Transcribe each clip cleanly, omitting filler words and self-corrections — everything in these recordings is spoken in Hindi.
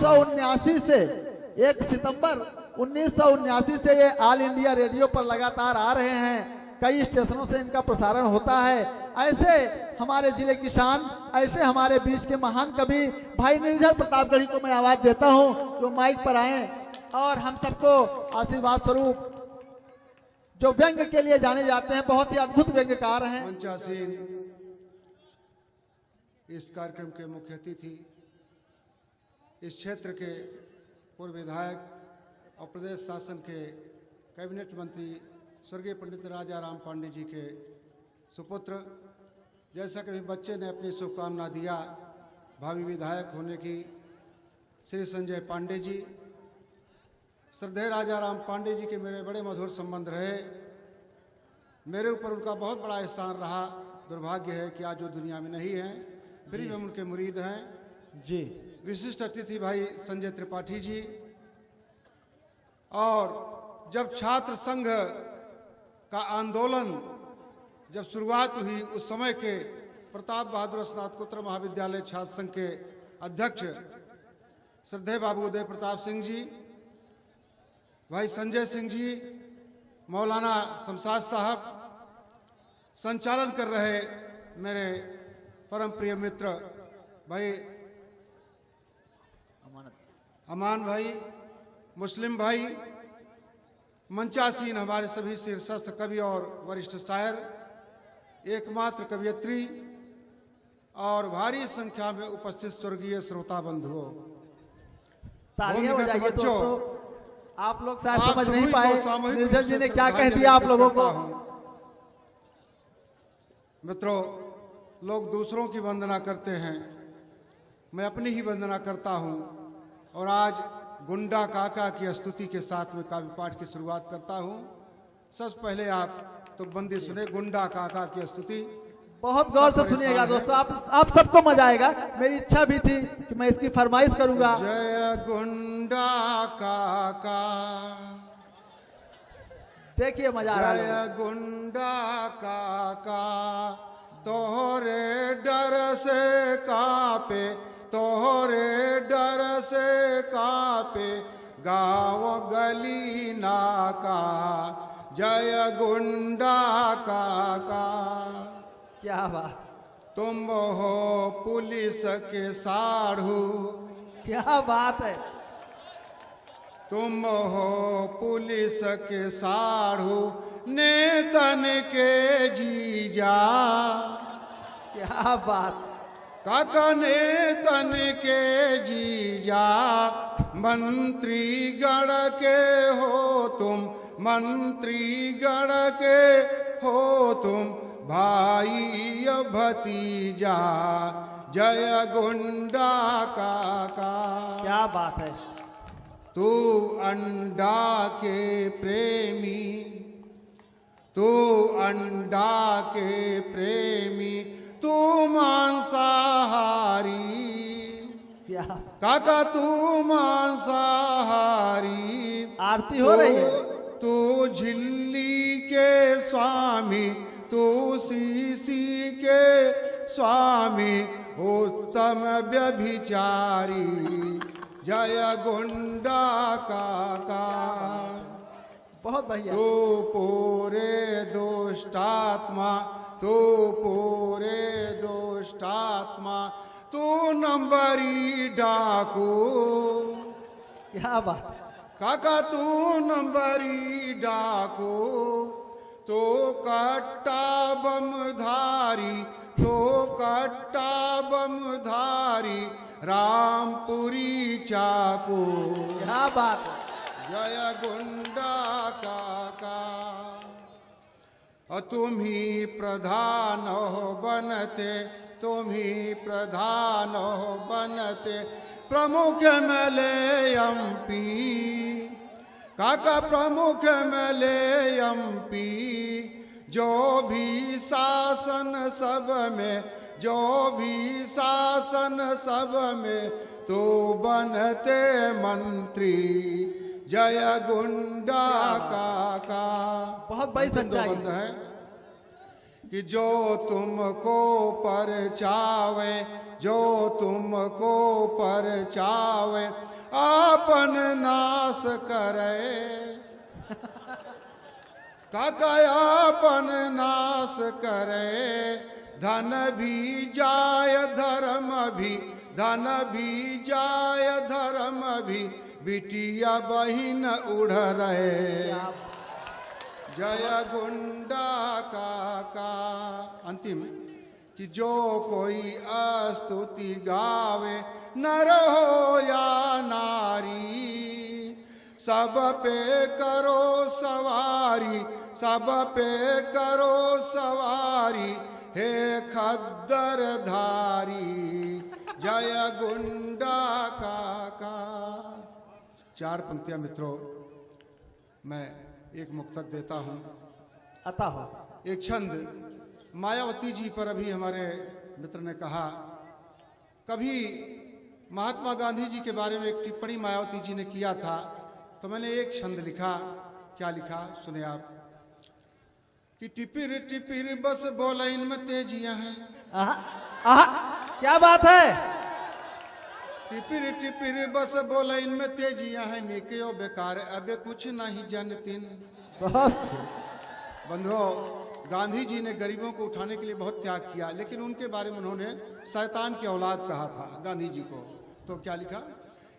1979 से 1 सितंबर 1979 से ये ऑल इंडिया रेडियो पर लगातार आ रहे हैं। कई स्टेशनों से इनका प्रसारण होता है। ऐसे हमारे जिले की शान, ऐसे हमारे बीच के महान कवि भाई निर्जल प्रतापगढ़ी को मैं आवाज देता हूं जो माइक पर आए और हम सबको आशीर्वाद स्वरूप, जो व्यंग के लिए जाने जाते हैं, बहुत ही अद्भुत व्यंग्यकार हैं। मंचासीन इस कार्यक्रम के मुख्य अतिथि, इस क्षेत्र के पूर्व विधायक और प्रदेश शासन के कैबिनेट मंत्री स्वर्गीय पंडित राजा राम पांडे जी के सुपुत्र, जैसा कि बच्चे ने अपनी शुभकामना दिया भावी विधायक होने की, श्री संजय पांडे जी। श्रद्धेय राजा राम पांडे जी के मेरे बड़े मधुर संबंध रहे। मेरे ऊपर उनका बहुत बड़ा एहसान रहा। दुर्भाग्य है कि आज वो दुनिया में नहीं हैं, फिर भी हम उनके मुरीद हैं जी। विशिष्ट अतिथि भाई संजय त्रिपाठी जी। और जब छात्र संघ का आंदोलन जब शुरुआत हुई, उस समय के प्रताप बहादुर स्नातकोत्तर महाविद्यालय छात्र संघ के अध्यक्ष श्रद्धेय बाबू उदय प्रताप सिंह जी, भाई संजय सिंह जी, मौलाना शमशाद साहब, संचालन कर रहे मेरे परम प्रिय मित्र भाई अमान भाई, मुस्लिम भाई, मंचासीन हमारे सभी शीर्षस्थ कवि और वरिष्ठ शायर, एकमात्र कवियत्री और भारी संख्या में उपस्थित स्वर्गीय श्रोता बंधुओं, तालियां बजाइए बच्चों, आप लोग शायद समझ नहीं पाए निर्जल जी ने क्या कह दिया आप लोगों को। मित्रों, लोग दूसरों की वंदना करते हैं, मैं अपनी ही वंदना करता हूं। और आज गुंडा काका की स्तुति के साथ में काव्य पाठ की शुरुआत करता हूं। सबसे पहले आप तो बंदी सुने गुंडा काका की स्तुति। बहुत गौर से सुनिएगा दोस्तों, आप सबको मजा आएगा। मेरी इच्छा भी थी कि मैं इसकी फरमाइश करूंगा। जय गुंडा काका, देखिए मजा आ रहा है। जय गुंडा काका, तोहरे डर से कापे, तोहरे डर से कापे गाँव गली नाका। जय गुंडा काका, क्या बात, तुम हो पुलिस के साढ़ू, क्या बात है। तुम हो पुलिस के साढ़ू, नेतन के जीजा। क्या बात, काका नेतन के जीजा, मंत्री गण के हो तुम, मंत्री गण के हो तुम, भाई भतीजा। जय गुंडा काका, क्या बात है। तू अंडा के प्रेमी, तू अंडा के प्रेमी, तू मांसाहारी। क्या काका तू मांसाहारी, आरती हो रही है। तू झिल्ली के स्वामी, तू सीसी के स्वामी, उत्तम व्यभिचारी। जय गुंडा काका, बहुत बढ़िया। तू पूरे दुष्टात्मा, तू पूरे दुष्टात्मा, तू नंबरी डाकू। क्या बात, काका तू नंबरी डाकू, तो कट्टा बमधारी, तो कट्टा बमधारी, रामपुरी चाकू। क्या बात है। जय गुंडा काका, तुम ही प्रधान हो बनते, तुम ही प्रधान हो बनते, प्रमुख MLA MP। काका प्रमुख MLA MP, जो भी शासन सब में, जो भी शासन सब में, तो बनते मंत्री। जय गुंडा काका। बहुत बड़ी सच्चाई है कि जो तुमको परचावे, जो तुमको परचावे, आपन नाश करे, काका आपन नाश करे, धन भी जाय धर्म भी, धन भी जाय धर्म भी, बिटिया बहिन उड़ रहे, जय गुंडा काका। अंतिम कि जो कोई स्तुति गावे, नर हो या नारी, सब पे करो सवारी, सब पे करो सवारी, हे खद्दर धारी, जय गुंडा काका। चार पंक्तियां मित्रों मैं एक मुक्तक देता हूं। अता हो एक छंद मायावती जी पर अभी हमारे मित्र ने कहा, कभी महात्मा गांधी जी के बारे में एक टिप्पणी मायावती जी ने किया था, तो मैंने एक छंद लिखा। क्या लिखा सुने आप कि टिपिर टिपिर बस बोला इनमें तेजियां हैं। क्या बात है। टिपिर टिपिर बस बोला इनमें तेजियां हैं, निकयो बेकार अबे कुछ नहीं जानतीन। बहुत बंधुओं, गांधी जी ने गरीबों को उठाने के लिए बहुत त्याग किया, लेकिन उनके बारे में उन्होंने शैतान की औलाद कहा था गांधी जी को। तो क्या लिखा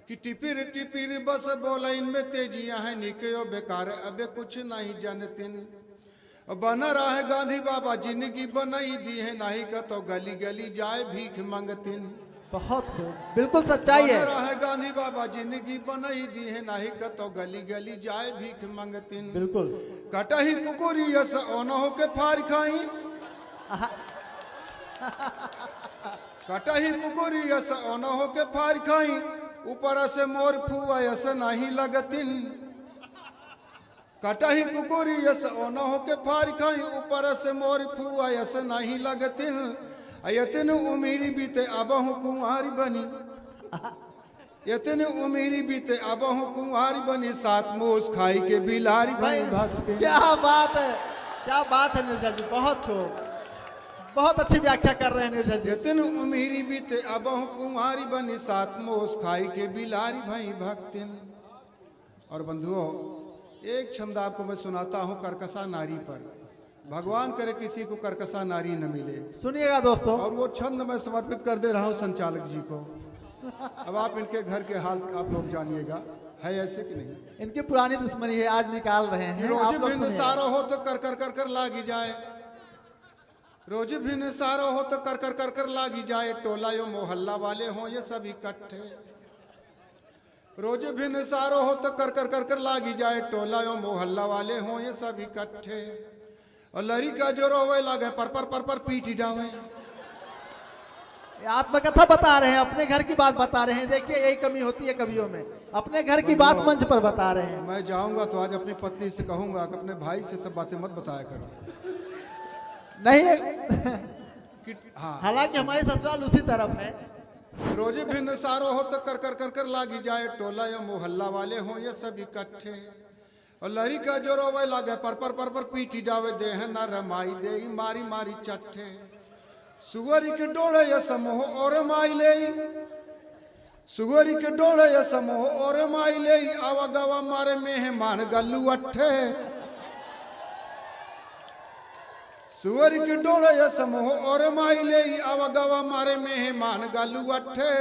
कि टिपिर टिपिर बस बोला इनमें तेजियां हैं, निकयो बेकार अबे कुछ नहीं जानतीन। बना रहा है गांधी बाबा जिंदगी बनाई दी है, नहीं का तो गली गली जाए भीख मंगतीन। बहुत खूब, बिल्कुल सच्चाई है। बना रहा है गांधी बाबा जिंदगी बनाई दी है, नहीं का तो गली गली जाए भीख मंगतीन। बिल्कुल कटही कुकुरी यस ओनहो के फार खाई, कटही कुकुरी यस ओनहो के फार खाई, ऊपर से मोर फुआ यस नहीं लगतिन। कटही कुकुरी यस ओनहो के फार खाई, ऊपर से मोर फुआ यस नहीं लगतिन। यतन उमीरी बीते अबहु कुंवारी बनी, यतन उमीरी बीते अबहु कुंवारी बनी, सात मोस खाई के बिलारी भाई भगते। क्या बात है, क्या बात है निर्जल जी, बहुत खूब, बहुत अच्छी व्याख्या कर रहे हैं निर्जल जी। यतन उमीरी बीते अबहु कुंवारी बनी, सात मोस खाई के बिलारी भाई भक्तिन। और बंधुओं, एक छंद आपको मैं सुनाता हूँ कर्कशा नारी पर। भगवान करे किसी को कर्कशा नारी न मिले। सुनिएगा दोस्तों। और वो छंद मैं समर्पित कर दे रहा हूँ संचालक जी को। अब आप इनके घर के हाल आप लोग जानिएगा, है ऐसे कि नहीं। इनकी पुरानी दुश्मनी है, आज निकाल रहे हैं। रोज भिन्न सारो हो तो कर कर कर कर लागी जाए, रोज भिन्न सारो हो तो कर कर कर कर लागी जाए, टोला यो मोहल्ला वाले हो ये सब इकट्ठे। रोज भिन्न सारो हो तो कर कर कर कर लागी जाए, टोला यो मोहल्ला वाले हो ये सब इकट्ठे। और लड़ी का जो रोवे लागे पर पीटी जावे। आत्मकथा बता रहे हैं, अपने घर की बात बता रहे हैं। देखिए यही कमी होती है कवियों में, अपने घर की बात मंच पर बता रहे हैं। मैं जाऊंगा तो आज अपनी पत्नी से कहूंगा कि अपने भाई से सब बातें मत बताया करो। नहीं हाँ, हालांकि हमारी ससुराल उसी तरफ है। रोज भिन्न सारो हो तो कर कर कर कर लागी जाए, टोला या मोहल्ला वाले हो ये सब इकट्ठे। और लड़ी का जो रोवे लागे पर पीटी जावे, देह न रमाई दे मारी मारी चट्ठे। सुअरी के डोड़े या समूह और माई ले, सुअरी के डोड़े या समूह और माई ले, आवा गवा मारे मेहमान गल्लू अट्ठे। सुअरी के डोड़े या समूह और माई ले, आवा गवा मारे मेहमान गल्लू अट्ठे।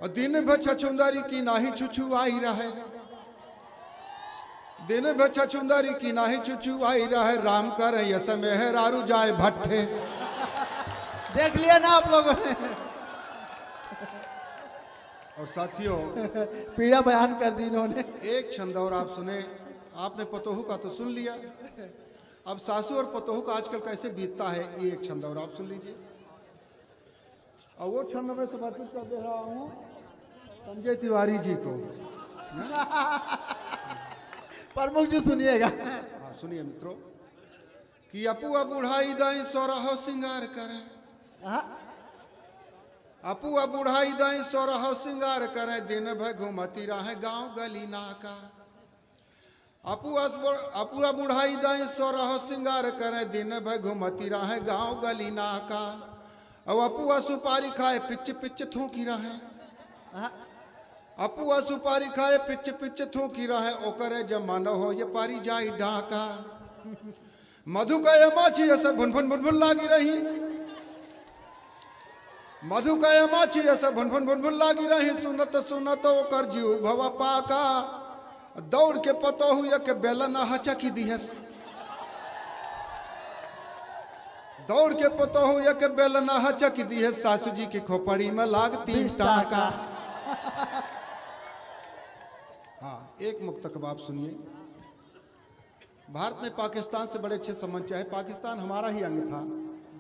और दिन भर छछुंदरी की नाही छुछुआई रहे, दिन भर छछुंदरी की नाही छुछुआई रहे, राम कर यस मेहरारू जाए भट्ठे। देख लिया ना आप लोगों ने। और साथियों, पीड़ा बयान कर दी इन्होंने। एक छंद और आप सुने। आपने पतोहू का तो सुन लिया, अब सासू और पतोहू का आजकल कैसे बीतता है, ये एक छंद और आप सुन लीजिए। और वो छंद मैं समर्पित कर दे रहा हूँ संजय तिवारी जी को। प्रमुख जी सुनिएगा। हाँ सुनिए मित्रों कि अपुआ बुढ़ाई दाई सोरहो सिंगार करें, अपुआ बुढ़ाई दाई सोरहो सिंगार करें, दिन भर घूमती रहे गांव गली नाका। अपुआ बुढ़ाई दाई सोरहो सिंगार करें, दिन भर घूमती रहे गांव गली नाका। और अपुआ सुपारी खाए पिच पिच थूकी रहे, अपुआ सुपारी खाए पिच पिच थूकी रहे ओकरे जमा न हो ये पारी जाई ढाका। मधु का माछी ऐसे भुन भुन भुन भुन लागी रही, मधु का माछी ऐसे भुन भुन भुन भुन लागी रही। सुनत सुनत ओकर जीव भवा पाका, दौड़ के पतो हुए के बेलन हचकी दिहस, दौड़ के पतो हुए के बेलन हचकी दिहस। सासू जी की खोपड़ी में लाग 3 टाका। हाँ, एक मुक्तक आप सुनिए। भारत ने पाकिस्तान से बड़े अच्छे संबंध चाहे। पाकिस्तान हमारा ही अंग था,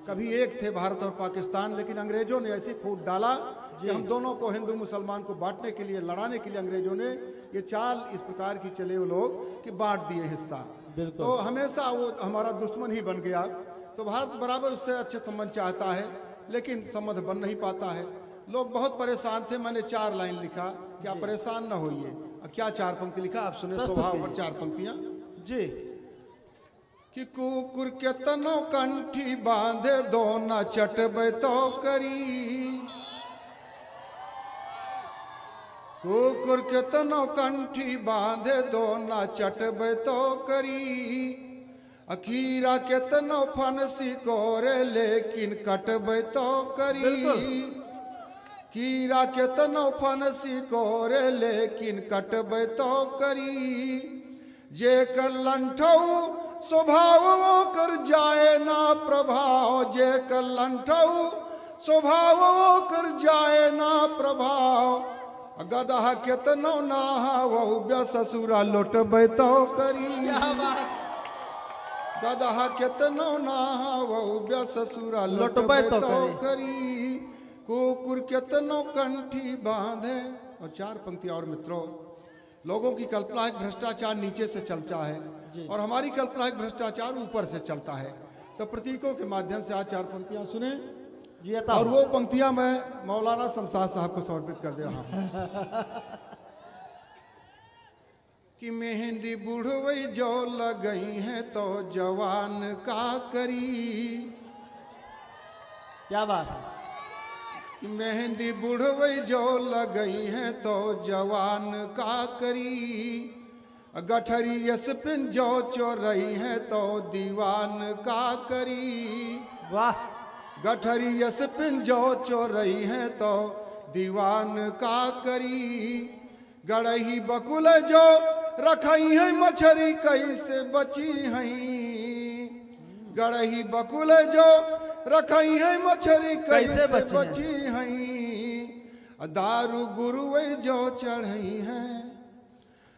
कभी एक थे भारत और पाकिस्तान, लेकिन अंग्रेजों ने ऐसी फूट डाला कि हम दोनों को, हिंदू मुसलमान को बांटने के लिए, लड़ाने के लिए अंग्रेजों ने ये चाल इस प्रकार की चले वो लोग कि बांट दिए हिस्सा। तो हमेशा वो हमारा दुश्मन ही बन गया। तो भारत बराबर उससे अच्छे संबंध चाहता है, लेकिन संबंध बन नहीं पाता है। लोग बहुत परेशान थे। मैंने 4 लाइन लिखा कि आप परेशान न होइए। क्या 4 पंक्ति लिखा आप सुने, स्वभाव पर 4 पंक्तियां जी। कि कुकुर के तनो कंठी बांधे दो न चटबे तो करी, कुकुर के तनो कंठी बांधे दो न चटबे तो करी। अखीरा के तनो फनसी कोरे लेकिन कटबे तो करी। कीरा के तनो फनसी कोरे लेकिन कटबे तो करी। जे कर लंठऊ स्वभाव कर जाए ना प्रभाव, जे कर लंठऊ स्वभाव कर जाए ना प्रभाव। गदहा केतनो नाहा ससुरा लौटबे तो करी, गदहा केतनो नाहा ससुरा लौटबे तो करी। कुकुर केतनो कंठी बांधे। और 4 पंक्तियां और मित्रों, लोगों की कल्पना एक भ्रष्टाचार नीचे से चलता है और हमारी कल्पना एक भ्रष्टाचार ऊपर से चलता है। तो प्रतीकों के माध्यम से आज 4 पंक्तियां सुने और वो पंक्तियां मैं मौलाना शमशाद साहब को समर्पित कर दे रहा हूं। कि मेहंदी बुढ़वई जो लगई है तो जवान का करी। क्या बात है। मेहंदी बुढ़वई जो लगई है तो जवान का करी। गठरी यस्पिन जो चोरई है तो दीवान का करी। वाह। गठरी यस्पिन जो चोरई है तो दीवान का करी। गड़ही बकुल जो रखई है मछरी कैसे बची हैं। गड़ही बकुल जो रखई है मछरी कैसे बची हैं। दारू गुरुवे जो चढ़ई है,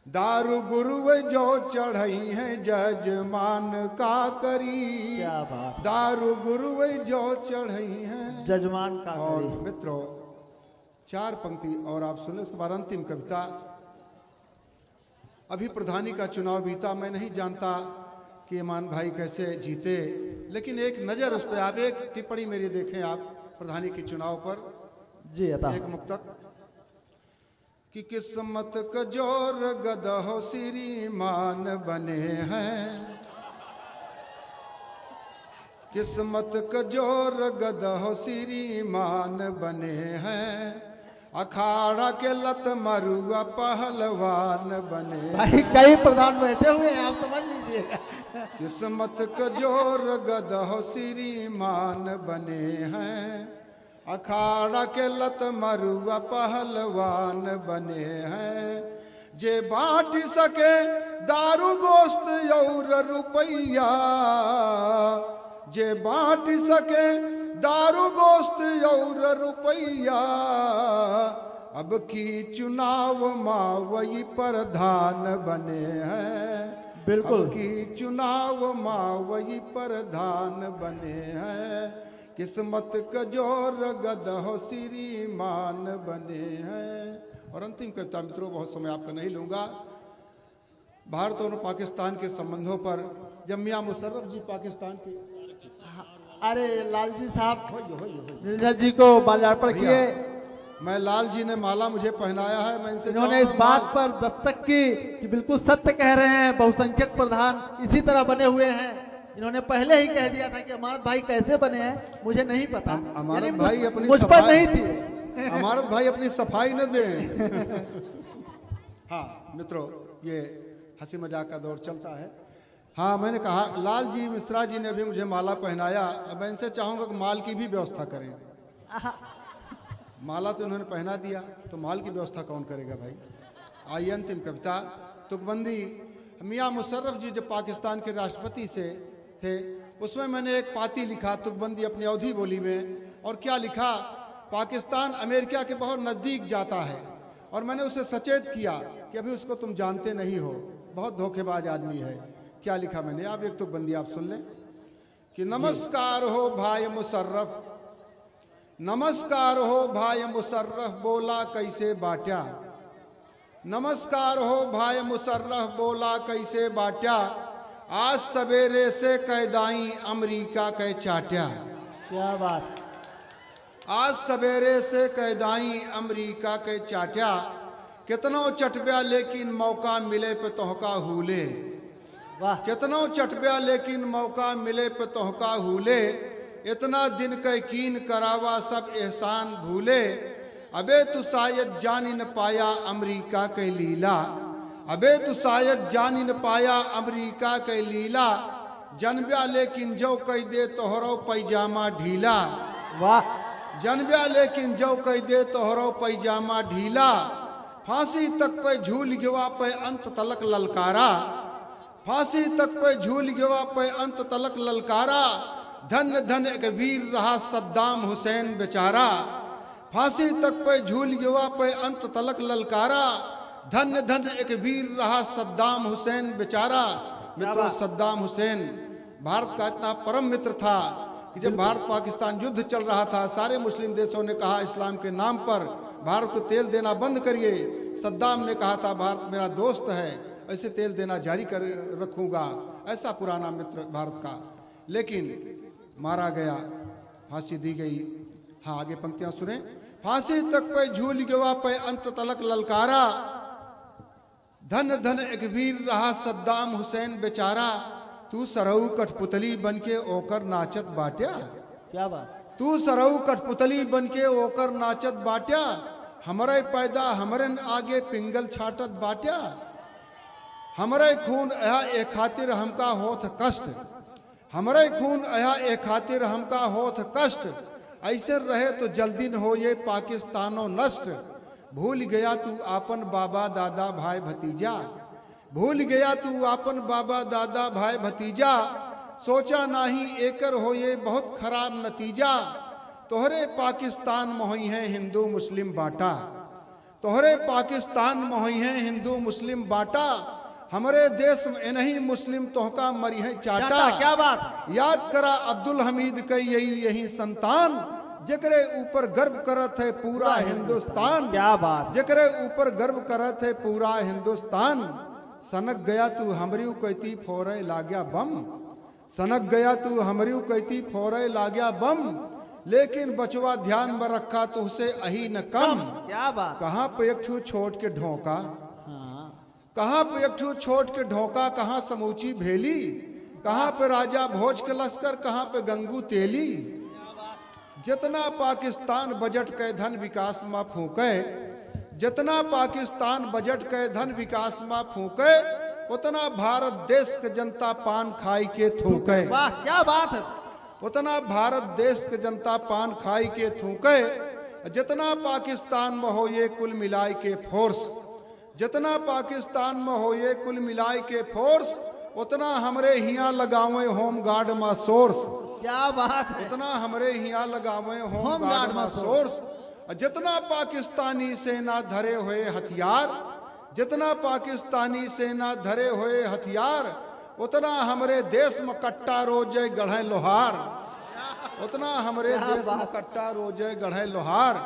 दारू गुरुवे जो चढ़ई है जजमान का करी। क्या बात। दारू गुरुवे जो चढ़ई है जजमान का और करी। मित्रों 4 पंक्ति और आप सुने। उसके बाद अंतिम कविता। अभी प्रधानी का चुनाव बीता, मैं नहीं जानता कि ईमान भाई कैसे जीते, लेकिन एक नजर उस पर आप, एक टिप्पणी मेरी देखें आप प्रधानी के चुनाव पर जी। एक मुक्तक कि किस्मत का जोर गदहो श्रीमान बने हैं। किस्मत का जोर गदहो श्रीमान बने हैं। अखाड़ा के लत मरुआ पहलवान बने। भाई कई प्रधान बैठे हुए हैं, आप समझ लीजिएगा। किस्मत का जोर गदहो श्रीमान बने हैं। अखाड़ा के लत मरुआ पहलवान बने हैं। जे बांट सके दारू गोश्त और रुपैया, जे बांट सके दारू गोश्त और रुपैया। अब की चुनाव मावई प्रधान बने हैं। बिल्कुल। अब की चुनाव मावई प्रधान बने हैं। किस्मत का जोर गदहो श्रीमान बने हैं। और अंतिम कविता मित्रों, बहुत समय आपका नहीं लूंगा। भारत और पाकिस्तान के संबंधों पर जब मियां मुशर्रफ जी पाकिस्तान के, अरे लालजी साहब निर्जल जी को माल्यार्पण किए। मैं लाल जी ने माला मुझे पहनाया है, मैं इनसे इन्होंने इस बात पर दस्तक की कि बिल्कुल सत्य कह रहे हैं, बहुसंख्यक प्रधान इसी तरह बने हुए हैं। इन्होंने पहले ही कह दिया था कि अमानत भाई कैसे बने हैं मुझे नहीं पता। अमानत भाई अपनी मुझ पर नहीं थी, अमारत भाई अपनी सफाई न दें। हाँ मित्रों, ये हंसी मजाक का दौर चलता है। हाँ, मैंने कहा लाल जी मिश्रा जी ने भी मुझे माला पहनाया, अब मैं इनसे चाहूंगा कि माल की भी व्यवस्था करें। माला तो उन्होंने पहना दिया, तो माल की व्यवस्था कौन करेगा भाई। आइए अंतिम कविता, तुकबंदी। मियाँ मुशर्रफ जी जब पाकिस्तान के राष्ट्रपति से थे, उसमें मैंने एक पाती लिखा तुकबंदी अपनी अवधी बोली में। और क्या लिखा, पाकिस्तान अमेरिका के बहुत नज़दीक जाता है, और मैंने उसे सचेत किया कि अभी उसको तुम जानते नहीं हो, बहुत धोखेबाज आदमी है। क्या लिखा मैंने, आप एक तुकबंदी आप सुन लें कि नमस्कार हो भाई मुशर्रफ, नमस्कार हो भाई मुशर्रफ, बोला कैसे बाट्या। नमस्कार हो भाई मुशर्रफ, बोला कैसे बाट्या, आज सवेरे से कैदाई अमेरिका के चाट्या। क्या बात। आज सवेरे से कैदाई अमेरिका के चाट्या, कितनों चटब्या लेकिन मौका मिले पे तोहका हुले। वाह। कितनों चटब्या लेकिन मौका मिले पे तोहका हुले, इतना दिन के कीन करावा सब एहसान भूले। अबे तू शायद जानी न पाया अमेरिका के लीला, अबे तू शायद जानी न पाया अमेरिका के लीला, जनब्या लेकिन जो कह दे तोहरो पैजामा ढीला। वाह। जनब्या लेकिन जो कह दे तोहरो पैजामा ढीला, फांसी तक पे झूल गवा पे अंत तलक ललकारा, फांसी तक पे झूल गवा पे अंत तलक ललकारा, धन धन एक वीर रहा सद्दाम हुसैन बेचारा। फांसी तक पे झूल गवा पे अंत तलक ललकारा, धन धन एक वीर रहा सद्दाम हुसैन बेचारा। मित्रों, सद्दाम हुसैन भारत का इतना परम मित्र था कि जब भारत पाकिस्तान युद्ध चल रहा था, सारे मुस्लिम देशों ने कहा इस्लाम के नाम पर भारत को तेल देना बंद करिए। सद्दाम ने कहा था भारत मेरा दोस्त है, ऐसे तेल देना जारी कर रखूंगा। ऐसा पुराना मित्र भारत का, लेकिन मारा गया, फांसी दी गई। हाँ, आगे पंक्तियां सुने। फांसी तक पे झूल गवा पे अंत तलक ललकारा, धन धन एक वीर रहा सद्दाम हुसैन बेचारा। तू सरऊ कठपुतली बनके ओकर नाचत बाट्या। क्या बात। तू सरऊ कठपुतली बनके ओकर नाचत बाट्या, हमरे पैदा हमरे आगे पिंगल छाटत बाट्या। हमरे खून अहा ए खातिर हमका होत कष्ट, हमरे खून अहा ए खातिर हमका होत कष्ट, ऐसे रहे तो जल्दी न हो ये पाकिस्तानो नष्ट। भूल गया तू आपन बाबा दादा भाई भतीजा, भूल गया तू आपन बाबा दादा भाई भतीजा, सोचा नाही एकर हो ये बहुत खराब नतीजा। तोहरे पाकिस्तान मोही है हिंदू मुस्लिम बाटा, तोहरे पाकिस्तान मोही है हिंदू मुस्लिम बाटा, हमारे देश में नहीं मुस्लिम तोहका मरी है चाटा। क्या बात। याद करा अब्दुल हमीद के यही संतान, जकरे ऊपर गर्व करत है पूरा हिंदुस्तान। क्या बात। जकरे ऊपर गर्व करत है पूरा हिंदुस्तान। सनक गया तू हमरियू कहती फोरे लागया बम, सनक गया तू हमरियू कहती फोरे लागया बम, लेकिन बचवा ध्यान में रखा तुझसे अही न कम। क्या बात। कहाँ पे एक ठू छोट के ढोका, कहाँ पे एक ठू छोट के ढोका, कहाँ समूची भेली, कहाँ पे राजा भोज के लश्कर, कहाँ पे गंगू तेली। जितना पाकिस्तान बजट के धन विकास में फूके, जितना पाकिस्तान बजट के धन विकास में फूके, उतना भारत देश के जनता पान खाई के थूके। वाह, क्या बात है। उतना भारत देश के जनता पान खाई के थूके। जितना पाकिस्तान में हो ये कुल मिलाई के फोर्स, जितना पाकिस्तान में हो ये कुल मिलाई के फोर्स, उतना हमरे हिया लगावे होम गार्ड में सोर्स। क्या बात है। उतना हमरे हिया लगावे होम गार्ड में सोर्स। जितना पाकिस्तानी सेना धरे हुए हथियार, जितना पाकिस्तानी सेना धरे हुए हथियार, उतना हमरे देश में कट्टा रोजे गढ़े लोहार, उतना हमरे देश में कट्टा रोजे गढ़े लोहार।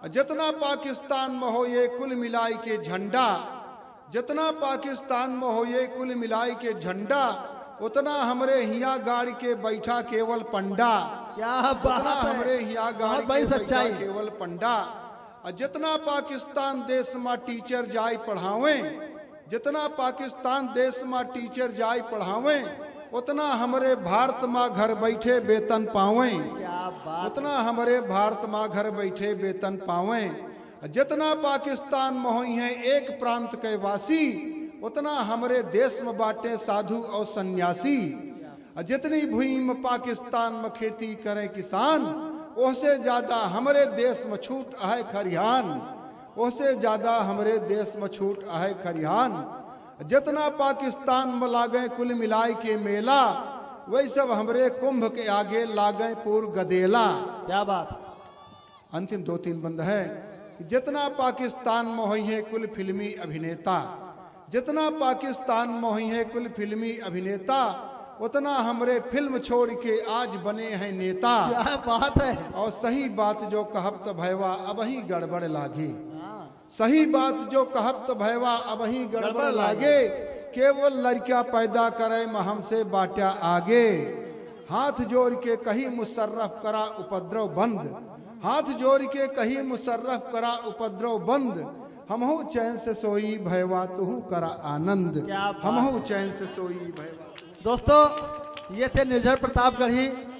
जितना पाकिस्तान में हो ये कुल मिलाई के झंडा, जितना पाकिस्तान में हो ये कुल मिलाई के झंडा, उतना हमरे हिया गाड़ी के बैठा केवल पंडा। क्या बात है। हमरे हिया गाड़ी भाई के सच्चाई बैठा केवल पंडा। जितना पाकिस्तान देश में टीचर जाय पढ़ावे, जितना पाकिस्तान देश में टीचर जाय पढ़ावे, उतना हमरे भारत में घर बैठे वेतन पावे। बात उतना हमारे भारत माँ घर बैठे वेतन पावे। जितना पाकिस्तान मोही है एक प्रांत के वासी, उतना हमारे देश में बाटे साधु और सन्यासी। जितनी भूमि में पाकिस्तान में खेती करे किसान, उससे ज्यादा हमारे देश में छूट है खरिहान, उससे ज्यादा हमारे देश में छूट है खरिहान। जितना पाकिस्तान में लागे कुल मिलाई के मेला, वही सब हमरे कुंभ के आगे लागे पूर गदेला। क्या बात। अंतिम 2-3 बंद है। जितना पाकिस्तान में हुई है कुल फिल्मी अभिनेता, जितना पाकिस्तान में हुई है कुल फिल्मी अभिनेता, उतना हमरे फिल्म छोड़ के आज बने हैं नेता। क्या बात है। और सही बात जो कहब त भयवा अब ही गड़बड़ लागे, सही बात जो कहब त भयवा अब ही गड़बड़ लागे। केवल लड़कियां पैदा करे में हमसे बाटा आगे। हाथ जोड़ के कही मुशर्रफ करा उपद्रव बंद, हाथ जोड़ के कही मुशर्रफ करा उपद्रव बंद। हमहु चैन से सोई भयवा तुहु करा आनंद, हमहु चैन से सोई भयवा। दोस्तों ये थे निर्झर प्रतापगढ़ी